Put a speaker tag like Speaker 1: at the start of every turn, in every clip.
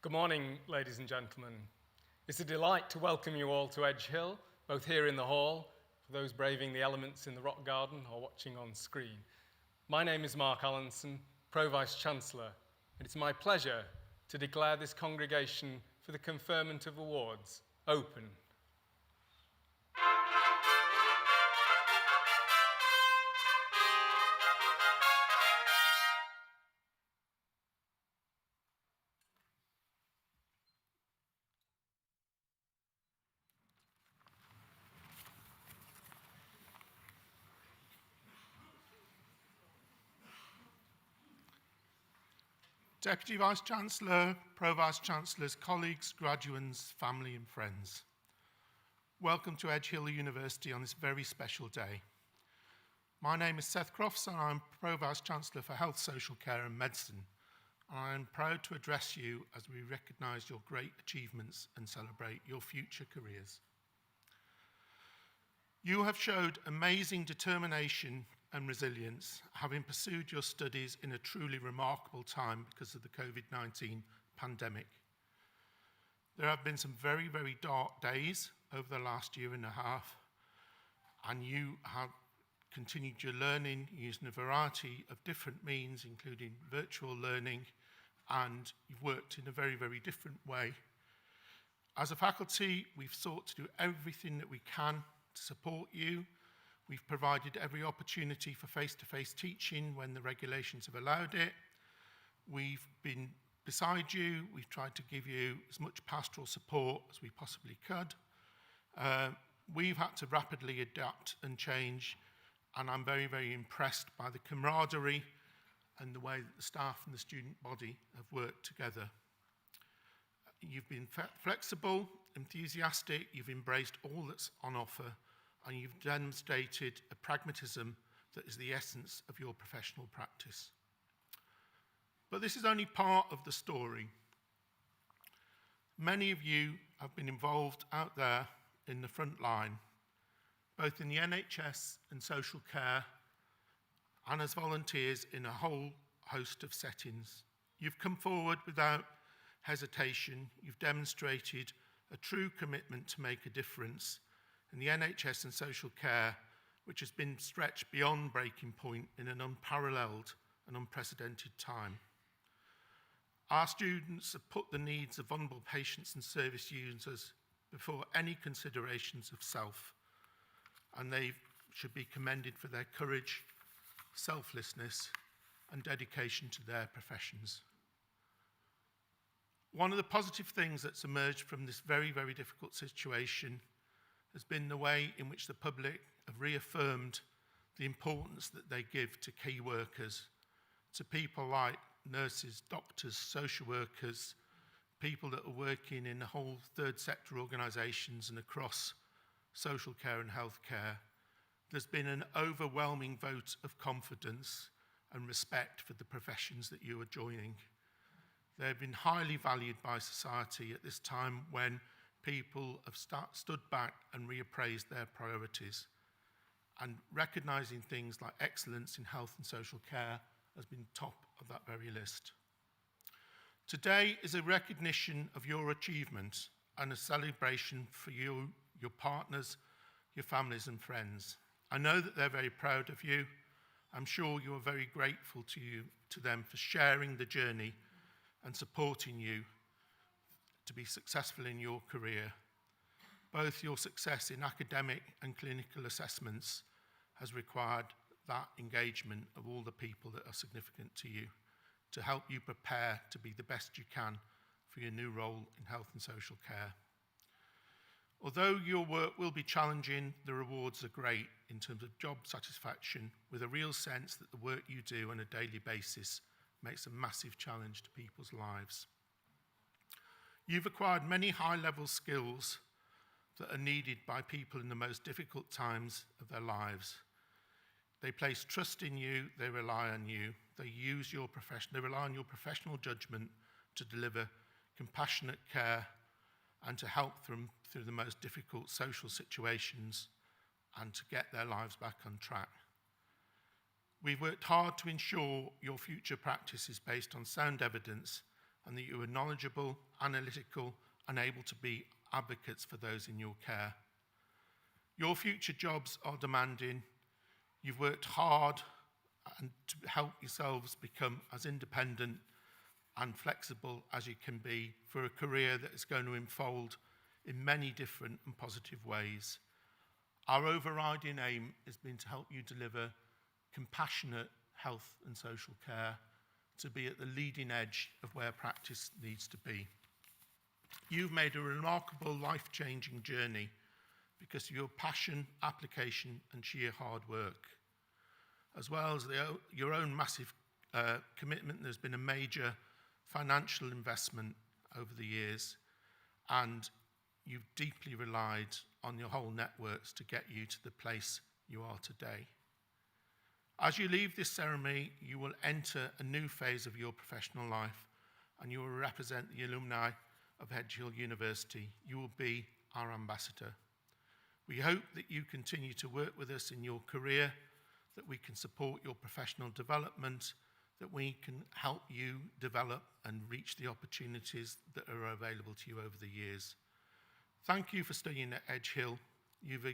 Speaker 1: Good morning, ladies and gentlemen. It's a delight to welcome you all to Edge Hill, both here in the hall, for those braving the elements in the rock garden or watching on screen. My name is Mark Allinson, Pro Vice-Chancellor, and it's my pleasure to declare this congregation for the conferment of awards open.
Speaker 2: Deputy Vice-Chancellor, Pro Vice-Chancellors, colleagues, graduates, family and friends. Welcome to Edge Hill University on this very special day. My name is Seth Crofts and I'm Pro Vice-Chancellor for Health, Social Care and Medicine. I am proud to address you as we recognise your great achievements and celebrate your future careers. You have showed amazing determination and resilience, having pursued your studies in a truly remarkable time because of the COVID-19 pandemic. There have been some very, very dark days over the last year and a half, and you have continued your learning using a variety of different means, including virtual learning, and you've worked in a very, very different way. As a faculty, we've sought to do everything that we can to support you. We've provided every opportunity for face-to-face teaching when the regulations have allowed it. We've been beside you. We've tried to give you as much pastoral support as we possibly could. We've had to rapidly adapt and change, and I'm very, very impressed by the camaraderie and the way that the staff and the student body have worked together. You've been flexible, enthusiastic, you've embraced all that's on offer, and you've demonstrated a pragmatism that is the essence of your professional practice. But this is only part of the story. Many of you have been involved out there in the front line, both in the NHS and social care, and as volunteers in a whole host of settings. You've come forward without hesitation. You've demonstrated a true commitment to make a difference in the NHS and social care, which has been stretched beyond breaking point in an unparalleled and unprecedented time. Our students have put the needs of vulnerable patients and service users before any considerations of self, and they should be commended for their courage, selflessness, and dedication to their professions. One of the positive things that's emerged from this very, very difficult situation has been the way in which the public have reaffirmed the importance that they give to key workers, to people like nurses, doctors, social workers, people that are working in the whole third sector organisations and across social care and healthcare. There's been an overwhelming vote of confidence and respect for the professions that you are joining. They've been highly valued by society at this time when people have stood back and reappraised their priorities, and recognising things like excellence in health and social care has been top of that very list. Today is a recognition of your achievement and a celebration for you, your partners, your families and friends. I know that they're very proud of you. I'm sure you are very grateful to them for sharing the journey and supporting you to be successful in your career. Both your success in academic and clinical assessments has required that engagement of all the people that are significant to you to help you prepare to be the best you can for your new role in health and social care. Although your work will be challenging, the rewards are great in terms of job satisfaction, with a real sense that the work you do on a daily basis makes a massive challenge to people's lives. You've acquired many high-level skills that are needed by people in the most difficult times of their lives. They place trust in you, they rely on you, they rely on your professional judgment to deliver compassionate care and to help them through the most difficult social situations and to get their lives back on track. We've worked hard to ensure your future practice is based on sound evidence and that you are knowledgeable, analytical, and able to be advocates for those in your care. Your future jobs are demanding. You've worked hard and to help yourselves become as independent and flexible as you can be for a career that is going to unfold in many different and positive ways. Our overriding aim has been to help you deliver compassionate health and social care, to be at the leading edge of where practice needs to be. You've made a remarkable life-changing journey because of your passion, application, and sheer hard work. As well as your own massive commitment, there's been a major financial investment over the years, and you've deeply relied on your whole networks to get you to the place you are today. As you leave this ceremony, you will enter a new phase of your professional life, and you will represent the alumni of Edge Hill University. You will be our ambassador. We hope that you continue to work with us in your career, that we can support your professional development, that we can help you develop and reach the opportunities that are available to you over the years. Thank you for studying at Edge Hill. You've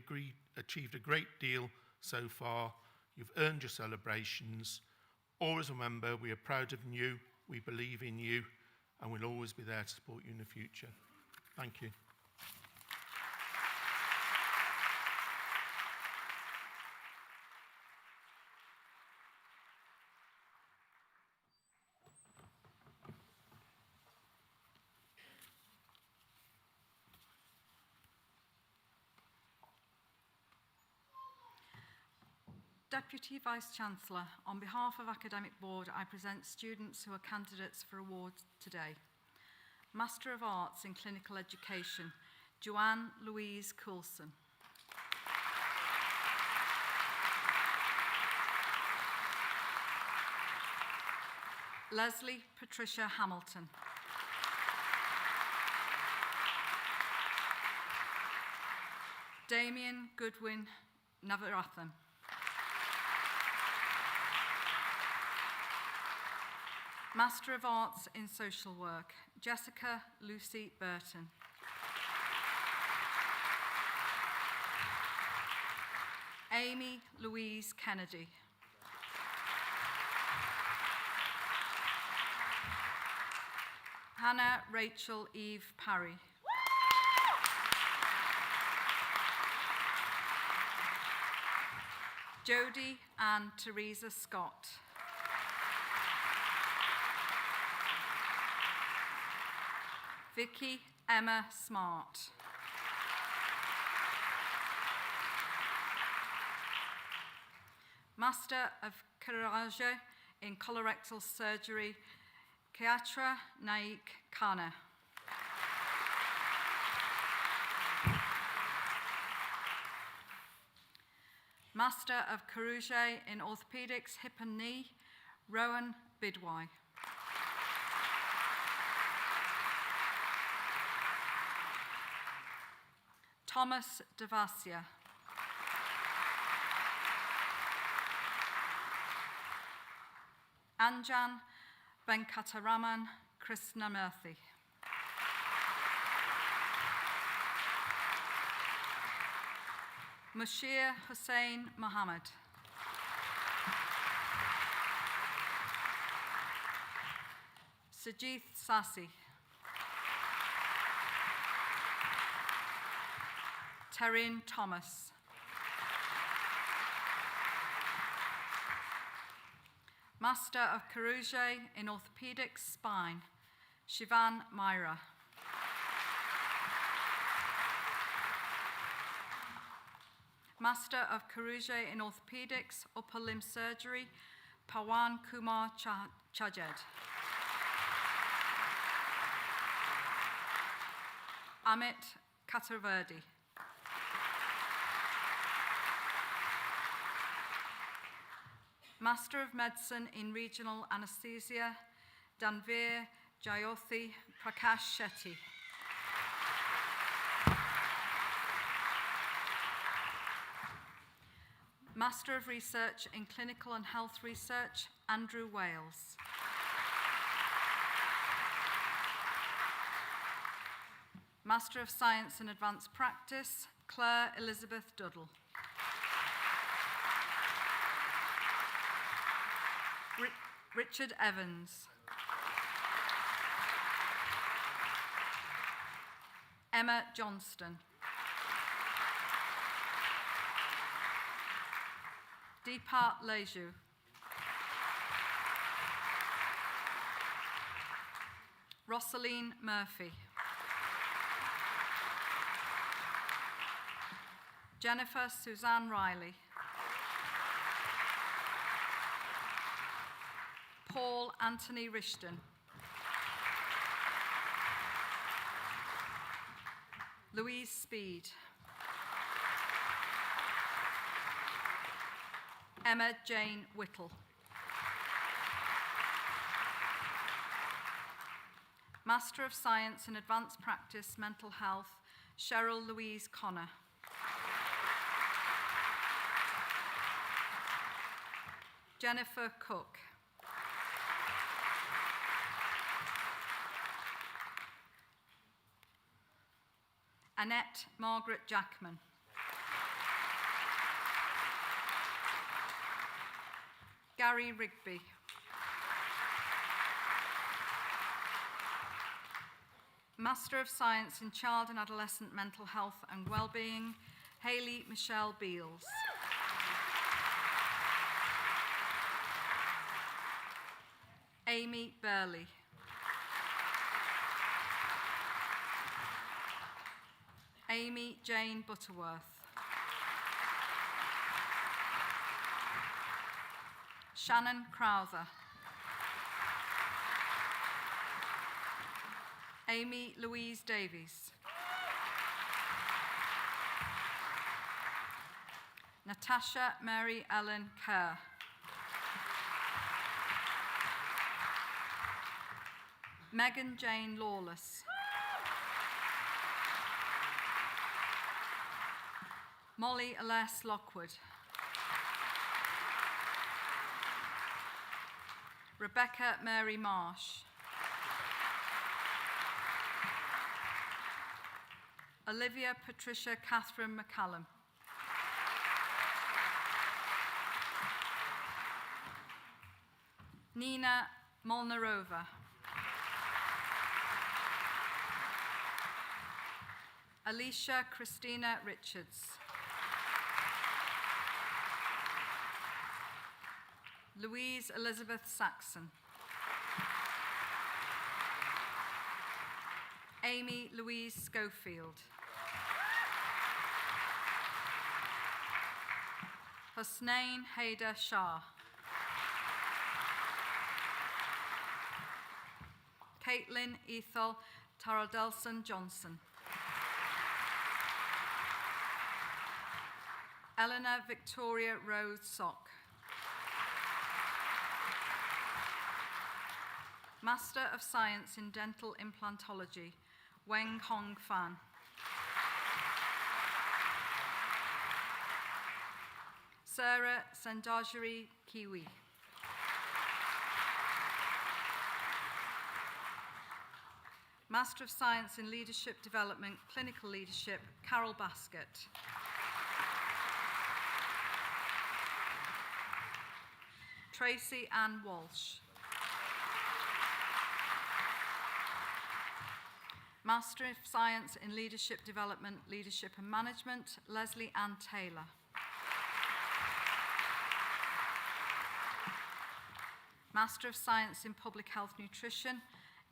Speaker 2: achieved a great deal so far. You've earned your celebrations. Always remember, we are proud of you, we believe in you, and we'll always be there to support you in the future. Thank you.
Speaker 3: Deputy Vice-Chancellor, on behalf of Academic Board, I present students who are candidates for awards today. Master of Arts in Clinical Education, Joanne Louise Coulson. Leslie Patricia Hamilton. Damien Goodwin Navarathan. Master of Arts in Social Work, Jessica Lucy Burton. Amy Louise Kennedy. Hannah Rachel Eve Parry. Jodie Ann Teresa Scott. Vicky Emma Smart. Master of Cardiology in Colorectal Surgery, Keatra Naik Khanna. Master of Chirurgy in Orthopedics, Hip and Knee, Rowan Bidwai. Thomas Devasia. Anjan Venkataraman Krishnamurthy. Mushir Hussain Mohammed. Sajith Sasi. Terrin Thomas. Master of Chirurgy in Orthopedics, Spine, Shivan Myra. Master of Chirurgy in Orthopedics, Upper Limb Surgery, Pawan Kumar Chajed. Amit Katarverdi. Master of Medicine in Regional Anesthesia, Danveer Jayothi Prakash Shetty. Master of Research in Clinical and Health Research, Andrew Wales. Master of Science in Advanced Practice, Claire Elizabeth Duddle. Richard Evans. Emma Johnston. Deepa Leju. Rosaline Murphy. Jennifer Suzanne Riley. Paul Anthony Rishton. Louise Speed. Emma Jane Whittle. Master of Science in Advanced Practice Mental Health, Cheryl Louise Connor. Jennifer Cook. Annette Margaret Jackman. Gary Rigby. Master of Science in Child and Adolescent Mental Health and Wellbeing, Hayley Michelle Beals. Amy Burley. Amy Jane Butterworth. Shannon Crowther. Amy Louise Davies. Natasha Mary Ellen Kerr. Megan Jane Lawless. Molly Aless Lockwood. Rebecca Mary Marsh. Olivia Patricia Catherine McCallum. Nina Molnarova. Alicia Christina Richards. Louise Elizabeth Saxon. Amy Louise Schofield. Husnain Haider Shah. Caitlin Ethel Taradelson Johnson. Eleanor Victoria Rose Sock. Master of Science in Dental Implantology, Weng Hong Fan. Sarah Sendajari Kiwi. Master of Science in Leadership Development, Clinical Leadership, Carol Baskett. Tracy Ann Walsh. Master of Science in Leadership Development, Leadership and Management, Leslie Ann Taylor. Master of Science in Public Health Nutrition,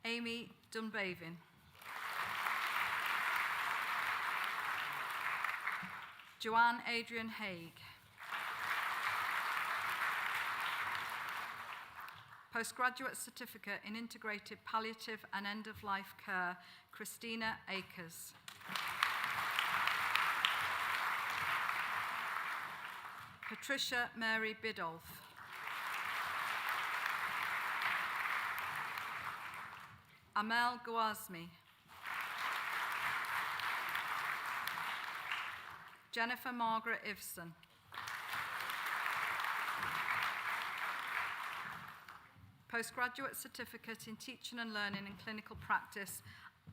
Speaker 3: Amy Dunbavin. Joanne Adrian Haig. Postgraduate Certificate in Integrated Palliative and End-of-Life Care, Christina Akers. Patricia Mary Bidolph. Amel Gouazmi. Jennifer Margaret Ivson. Postgraduate Certificate in Teaching and Learning and Clinical Practice,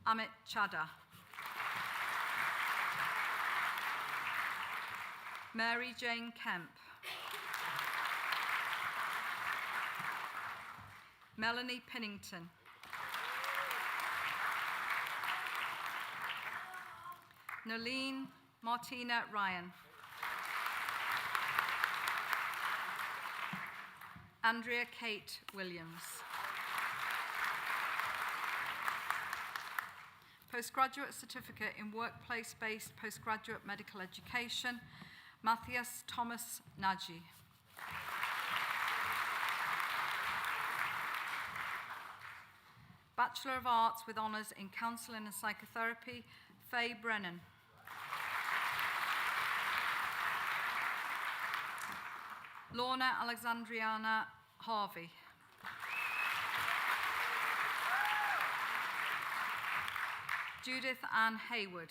Speaker 3: Amit Chadha. Mary Jane Kemp. Melanie Pinnington. Nolene Martina Ryan. Andrea Kate Williams. Postgraduate Certificate in Workplace-Based Postgraduate Medical Education, Matthias Thomas Nagy. Bachelor of Arts with Honours in Counselling and Psychotherapy, Faye Brennan. Lorna Alexandriana Harvey. Judith Ann Hayward.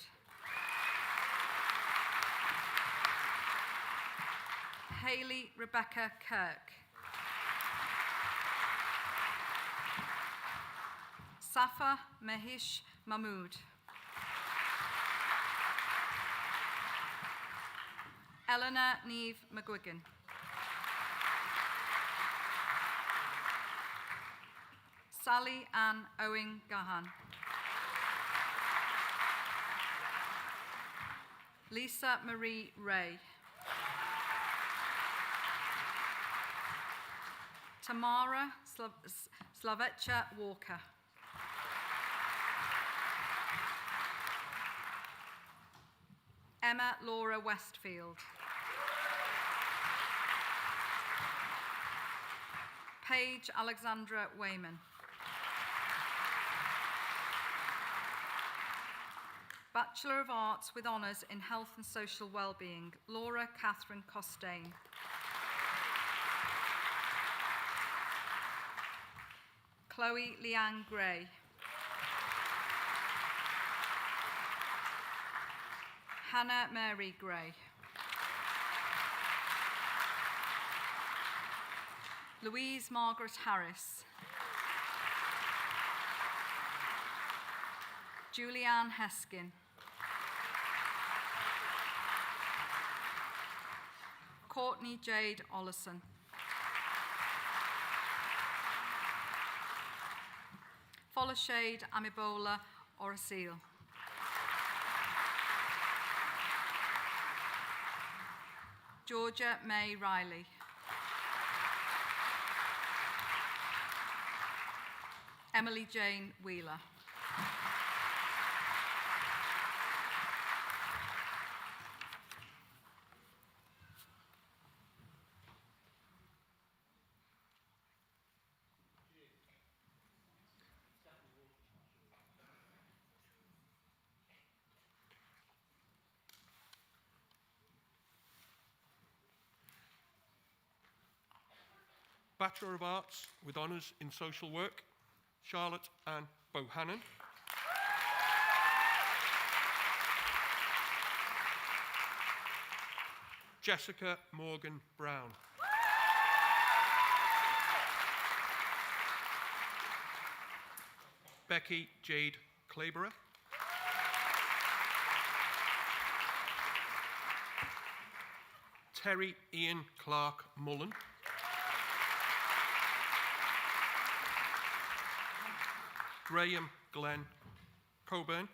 Speaker 3: Hayley Rebecca Kirk. Safa Mahish Mahmood. Eleanor Neve McGuigan. Sally Ann Owen Gahan. Lisa Marie Ray. Tamara Slavecha Walker. Emma Laura Westfield. Paige Alexandra Wayman. Bachelor of Arts with Honours in Health and Social Wellbeing, Laura Catherine Costain. Chloe Leanne Gray. Hannah Mary Gray. Louise Margaret Harris. Julianne Heskin. Courtney Jade Ollison. Folashade Amibola Orasil. Georgia May Riley. Emily Jane Wheeler.
Speaker 4: Bachelor of Arts with Honours in Social Work, Charlotte Ann Bohannon. Jessica Morgan Brown. Becky Jade Clayborough. Terry Ian Clark Mullen. Graham Glenn Coburn.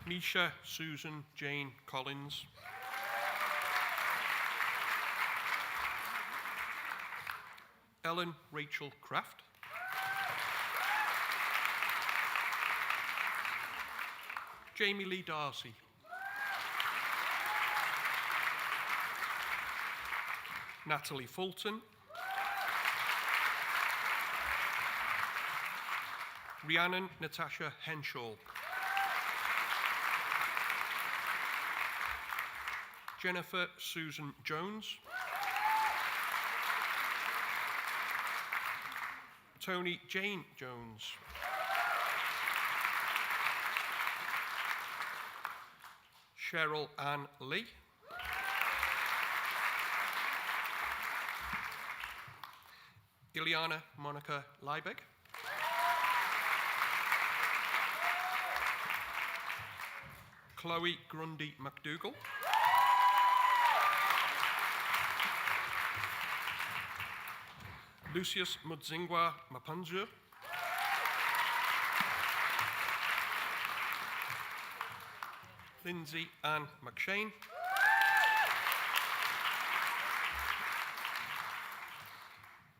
Speaker 4: Nisha Susan Jane Collins. Ellen Rachel Kraft. Jamie Lee Darcy. Natalie Fulton. Rhiannon Natasha Henshaw. Jennifer Susan Jones. Tony Jane Jones. Cheryl Ann Lee. Ileana Monica Liebeg. Chloe Grundy McDougall. Lucius Mudzingwa Mapanzu. Lindsay Ann McShane.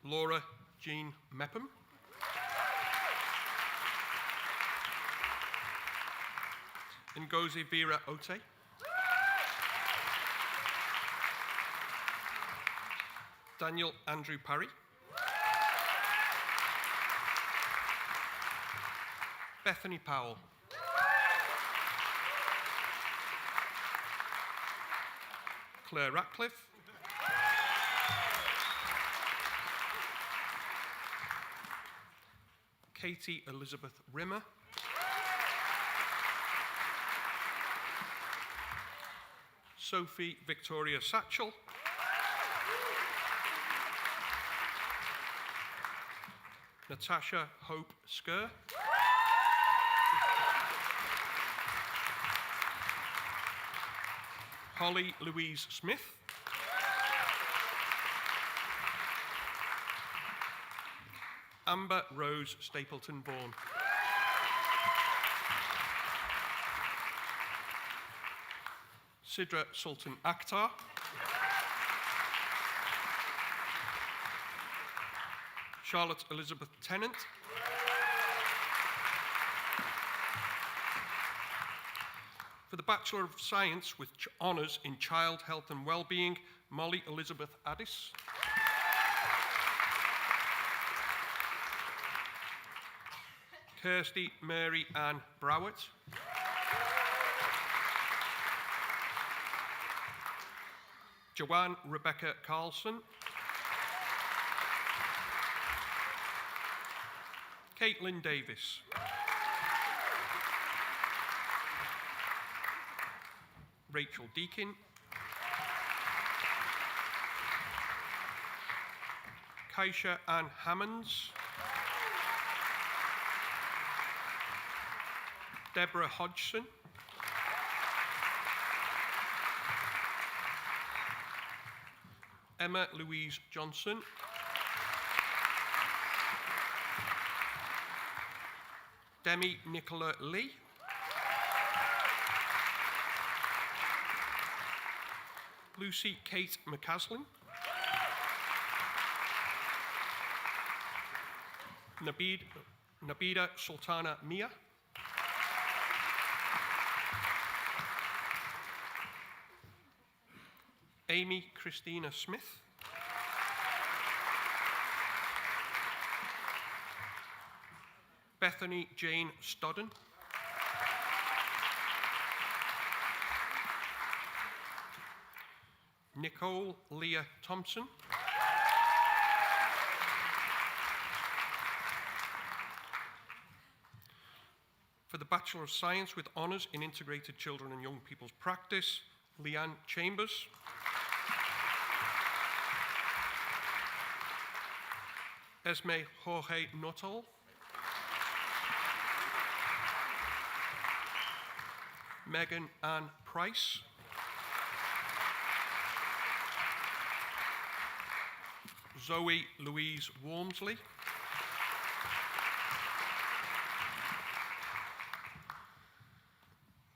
Speaker 4: Laura Jean Mepham. Ngozi Vera Ote. Daniel Andrew Parry. Bethany Powell. Claire Ratcliffe. Katie Elizabeth Rimmer. Sophie Victoria Satchel. Natasha Hope Skur. Holly Louise Smith. Amber Rose Stapleton Vaughan. Sidra Sultan Akhtar. Charlotte Elizabeth Tennant. For the Bachelor of Science with honours in Child Health and Wellbeing, Molly Elizabeth Addis. Kirsty Mary Ann Browett. Joanne Rebecca Carlson. Caitlin Davis. Rachel Deakin. Kaisha Ann Hammonds. Deborah Hodgson. Emma Louise Johnson. Demi Nicola Lee. Lucy Kate McCaslin. Nabida Sultana Mia. Amy Christina Smith. Bethany Jane Stodden. Nicole Leah Thompson. For the Bachelor of Science with honours in Integrated Children and Young People's Practice, Leanne Chambers. Esme Jorge Nuttall. Megan Ann Price. Zoe Louise Wormsley.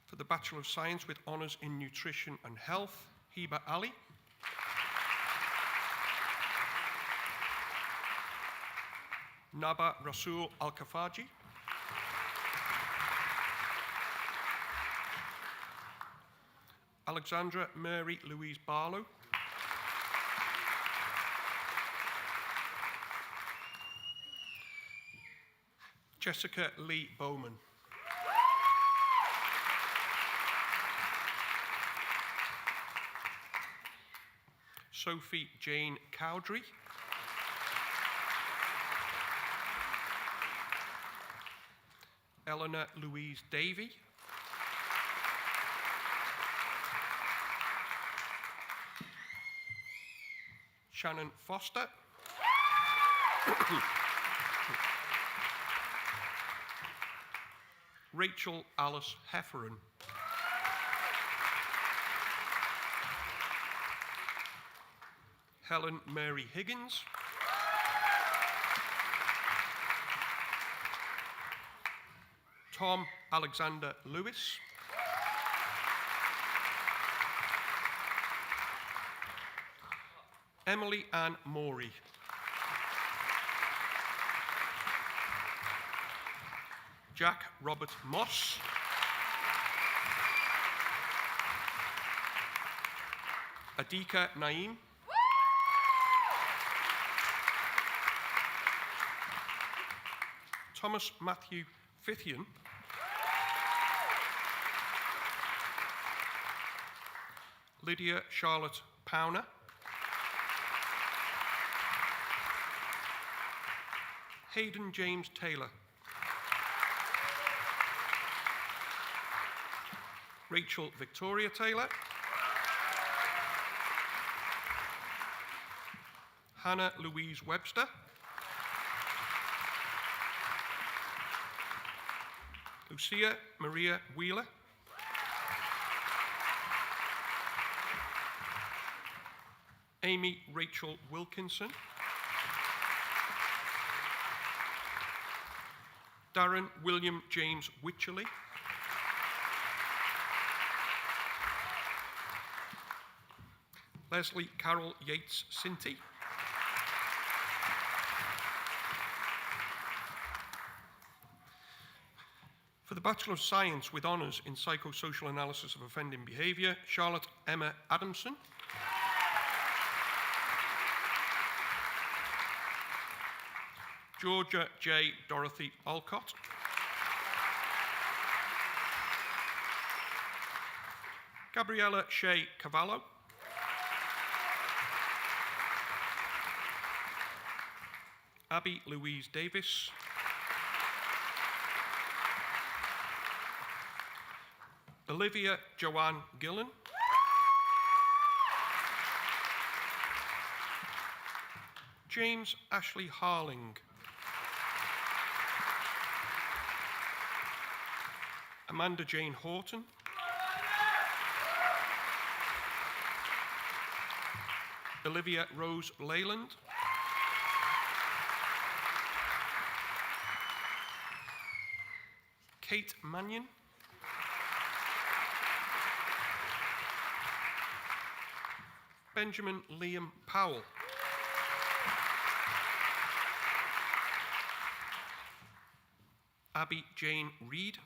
Speaker 4: For the Bachelor of Science with honours in Nutrition and Health, Hiba Ali. Naba Rasul Al-Kafaji. Alexandra Mary Louise Barlow. Jessica Lee Bowman. Sophie Jane Cowdrey. Eleanor Louise Davey. Shannon Foster. Rachel Alice Hefferon. Helen Mary Higgins. Tom Alexander Lewis. Emily Ann Morey. Jack Robert Moss. Adika Naeem. Thomas Matthew Fithian. Lydia Charlotte Powner. Hayden James Taylor. Rachel Victoria Taylor. Hannah Louise Webster. Lucia Maria Wheeler. Amy Rachel Wilkinson. Darren William James Wycherley. Leslie Carol Yates Sinty. For the Bachelor of Science with Honours in Psychosocial Analysis of Offending Behaviour, Charlotte Emma Adamson. Georgia J. Dorothy Alcott. Gabriella Shea Cavallo. Abby Louise Davis. Olivia Joanne Gillen. James Ashley Harling. Amanda Jane Horton. Olivia Rose Leyland. Kate Mannion. Benjamin Liam Powell. Abby Jane Reed.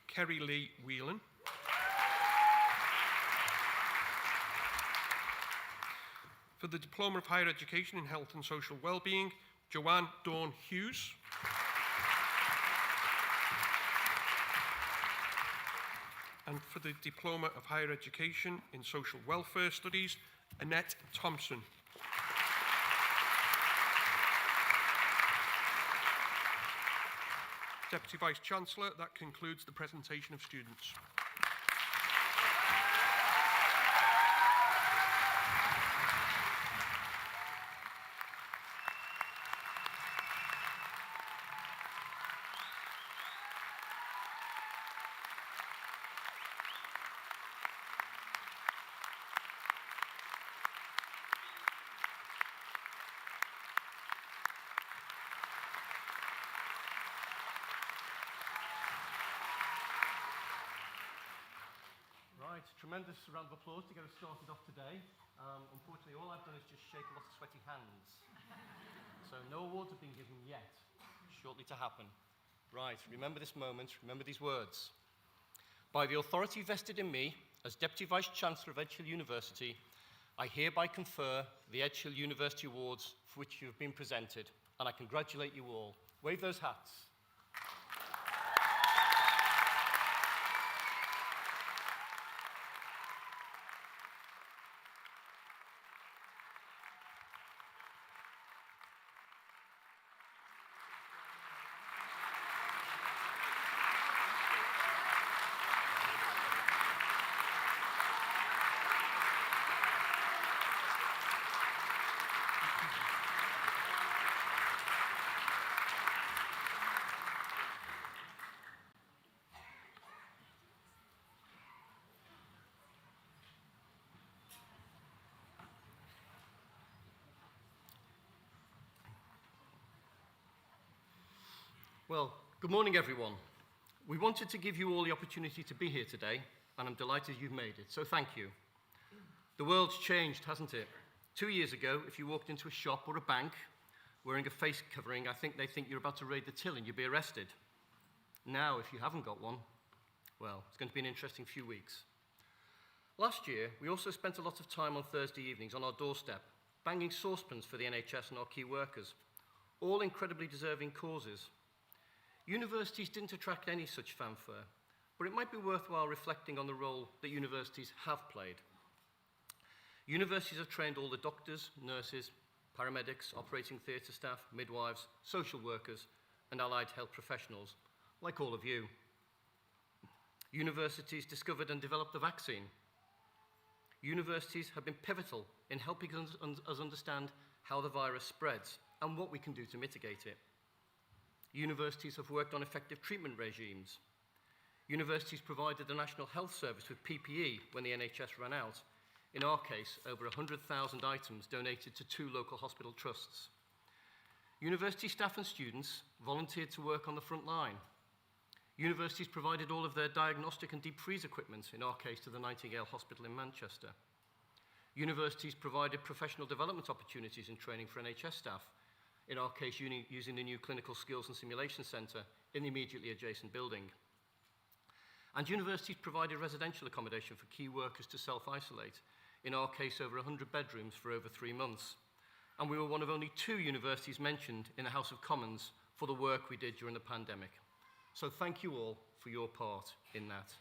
Speaker 4: Kerry Lee Whelan. For the Diploma of Higher Education in Health and Social Wellbeing, Joanne Dawn Hughes. And for the Diploma of Higher Education in Social Welfare Studies, Annette Thompson. Deputy Vice-Chancellor, that concludes the presentation of students.
Speaker 5: Right, tremendous round of applause to get us started off today. Unfortunately, all I've done is just shake a lot of sweaty hands. So no awards have been given yet, shortly to happen. Right, remember this moment, remember these words. By the authority vested in me as Deputy Vice-Chancellor of Edge Hill University, I hereby confer the Edge Hill University Awards for which you have been presented, and I congratulate you all. Wave those hats. Well, good morning, everyone. We wanted to give you all the opportunity to be here today, and I'm delighted you've made it, so thank you. The world's changed, hasn't it? 2 years ago, if you walked into a shop or a bank wearing a face covering, I think they think you're about to raid the till and you'd be arrested. Now, if you haven't got one, well, it's going to be an interesting few weeks. Last year, we also spent a lot of time on Thursday evenings on our doorstep, banging saucepans for the NHS and our key workers, all incredibly deserving causes. Universities didn't attract any such fanfare, but it might be worthwhile reflecting on the role that universities have played. Universities have trained all the doctors, nurses, paramedics, operating theatre staff, midwives, social workers, and allied health professionals, like all of you. Universities discovered and developed the vaccine. Universities have been pivotal in helping us understand how the virus spreads and what we can do to mitigate it. Universities have worked on effective treatment regimes. Universities provided the National Health Service with PPE when the NHS ran out. In our case, over 100,000 items donated to 2 local hospital trusts. University staff and students volunteered to work on the front line. Universities provided all of their diagnostic and deep freeze equipment, in our case to the Nightingale Hospital in Manchester. Universities provided professional development opportunities and training for NHS staff, in our case using the new Clinical Skills and Simulation Centre in the immediately adjacent building. And universities provided residential accommodation for key workers to self-isolate, in our case over 100 bedrooms for over 3 months. And we were one of only 2 universities mentioned in the House of Commons for the work we did during the pandemic. So thank you all for your part in that.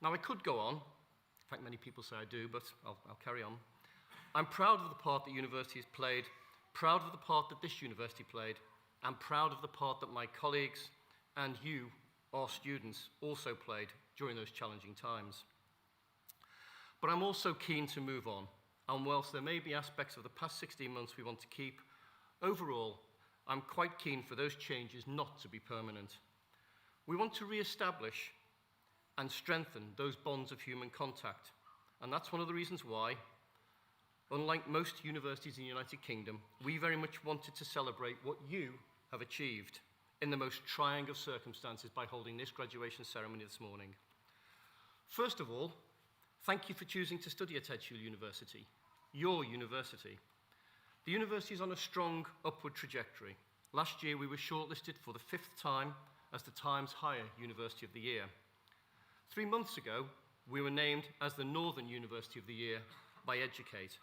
Speaker 5: Now I could go on, in fact many people say I do, but I'll carry on. I'm proud of the part that universities played, proud of the part that this university played, and proud of the part that my colleagues and you, our students, also played during those challenging times. But I'm also keen to move on, and whilst there may be aspects of the past 16 months we want to keep, overall, I'm quite keen for those changes not to be permanent. We want to re-establish and strengthen those bonds of human contact, and that's one of the reasons why, unlike most universities in the United Kingdom, we very much wanted to celebrate what you have achieved in the most trying of circumstances by holding this graduation ceremony this morning. First of all, thank you for choosing to study at Edge Hill University, your university. The university is on a strong upward trajectory. Last year we were shortlisted for the 5th time as the Times Higher University of the Year. 3 months ago, we were named as the Northern University of the Year by Educate.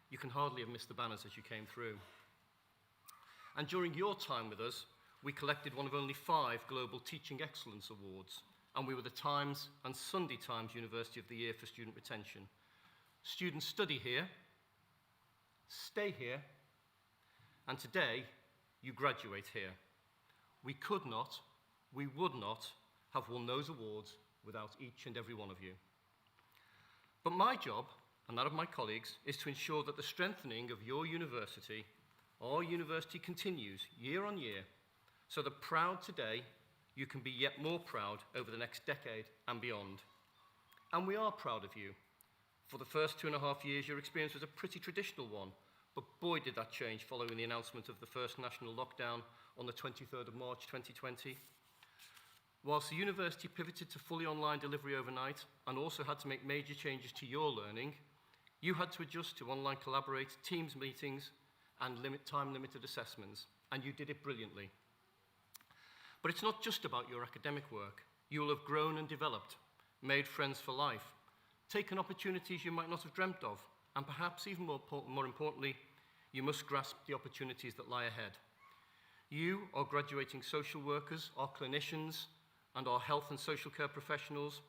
Speaker 5: You can hardly have missed the banners as you came through. And during your time with us, we collected one of only 5 Global Teaching Excellence Awards, and we were the Times and Sunday Times University of the Year for student retention. Students study here, stay here, and today, you graduate here. We could not, we would not have won those awards without each and every one of you. But my job, and that of my colleagues, is to ensure that the strengthening of your university, our university, continues year on year, so that proud today, you can be yet more proud over the next decade and beyond. And we are proud of you. For the first 2.5 years, your experience was a pretty traditional one, but boy did that change following the announcement of the first national lockdown on the 23rd of March 2020. Whilst the university pivoted to fully online delivery overnight and also had to make major changes to your learning, you had to adjust to online collaborate, Teams meetings, and time-limited assessments, and you did it brilliantly. But it's not just about your academic work. You will have grown and developed, made friends for life, taken opportunities you might not have dreamt of, and perhaps even more importantly, you must grasp the opportunities that lie ahead. You, our graduating social workers, our clinicians, and our health and social care professionals,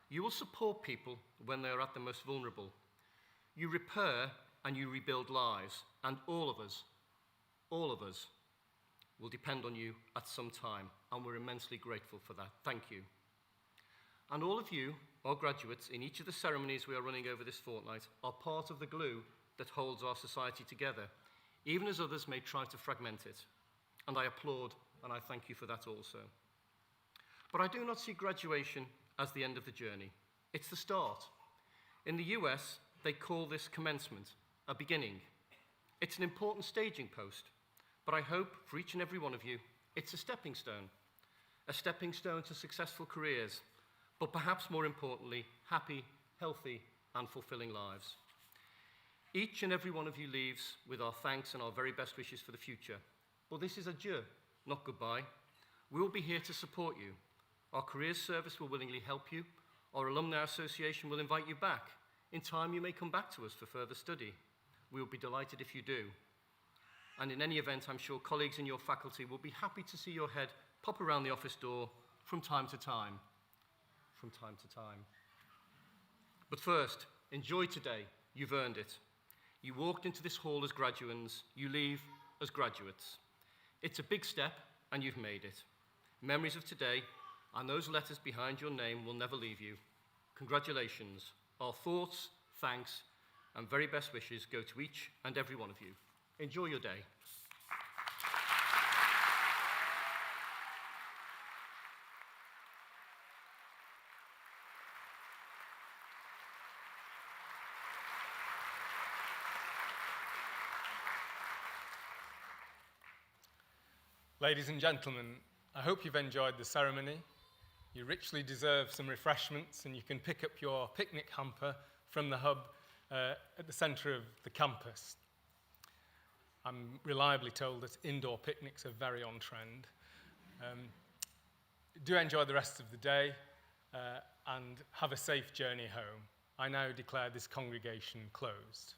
Speaker 5: you will support people when they are at the most vulnerable. You repair and you rebuild lives, and all of us will depend on you at some time, and we're immensely grateful for that. Thank you. And all of you, our graduates, in each of the ceremonies we are running over this fortnight, are part of the glue that holds our society together, even as others may try to fragment it. And I applaud and I thank you for that also. But I do not see graduation as the end of the journey. It's the start. In the US, they call this commencement, a beginning. It's an important staging post, but I hope for each and every one of you, it's a stepping stone a stepping stone to successful careers, but perhaps more importantly, happy, healthy, and fulfilling lives. Each and every one of you leaves with our thanks and our very best wishes for the future. But this is adieu, not goodbye. We will be here to support you. Our careers service will willingly help you. Our alumni association will invite you back. In time, you may come back to us for further study. We will be delighted if you do. And in any event, I'm sure colleagues in your faculty will be happy to see your head pop around the office door from time to time. From time to time. But first, enjoy today. You've earned it. You walked into this hall as graduands. You leave as graduates. It's a big step, and you've made it. Memories of today and those letters behind your name will never leave you. Congratulations. Our thoughts, thanks, and very best wishes go to each and every one of you. Enjoy your day.
Speaker 1: Ladies and gentlemen, I hope you've enjoyed the ceremony. You richly deserve some refreshments, and you can pick up your picnic hamper from the hub at the centre of the campus. I'm reliably told that indoor picnics are very on trend. Do enjoy the rest of the day and have a safe journey home. I now declare this congregation closed.